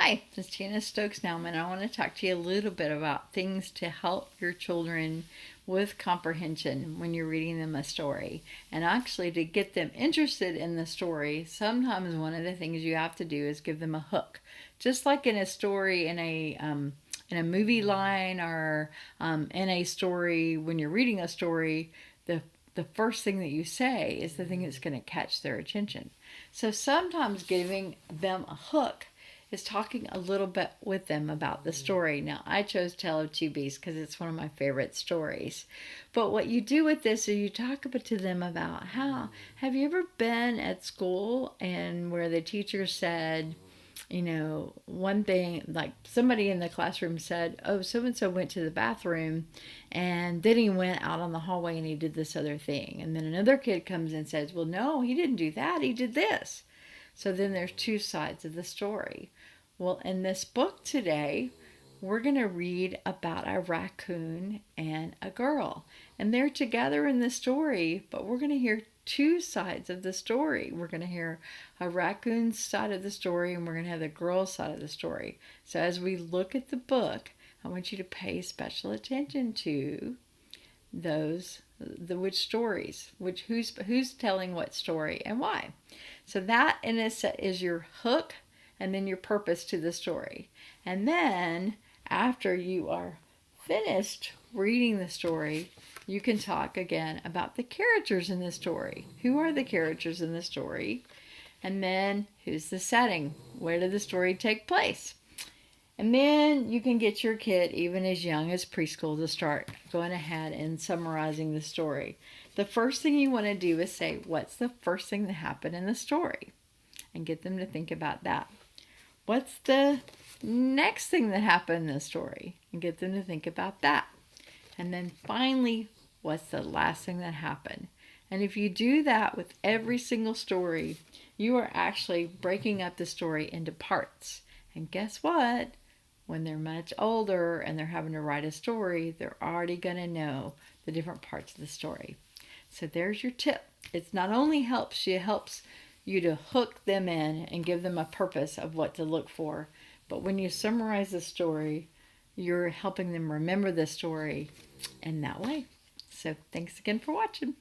Hi, this is Janice Stokes Nauman, and I want to talk to you a little bit about things to help your children with comprehension when you're reading them a story. And actually, to get them interested in the story, sometimes one of the things you have to do is give them a hook. Just like in a story, in a movie line, or in a story, when you're reading a story, the first thing that you say is the thing that's going to catch their attention. So sometimes giving them a hook is talking a little bit with them about the story. Now, I chose Tale of Two Beasts because it's one of my favorite stories. But what you do with this is you talk to them about how, have you ever been at school and where the teacher said, one thing, like somebody in the classroom said, oh, so-and-so went to the bathroom and then he went out on the hallway and he did this other thing. And then another kid comes and says, well, no, he didn't do that. He did this. So then there's two sides of the story. Well, in this book today, we're going to read about a raccoon and a girl. And they're together in the story, but we're going to hear two sides of the story. We're going to hear a raccoon's side of the story, and we're going to have the girl's side of the story. So as we look at the book, I want you to pay special attention to which stories, who's telling what story and why. So that in a set is your hook and then your purpose to the story. And then after you are finished reading the story, you can talk again about the characters in the story. Who are the characters in the story? And then who's the setting? Where did the story take place? And then you can get your kid, even as young as preschool, to start going ahead and summarizing the story. The first thing you want to do is say, what's the first thing that happened in the story? And get them to think about that. What's the next thing that happened in the story? And get them to think about that. And then finally, what's the last thing that happened? And if you do that with every single story, you are actually breaking up the story into parts. And guess what? When they're much older and they're having to write a story, they're already going to know the different parts of the story. So there's your tip. It not only helps you to hook them in and give them a purpose of what to look for, but when you summarize the story, you're helping them remember the story in that way. So thanks again for watching.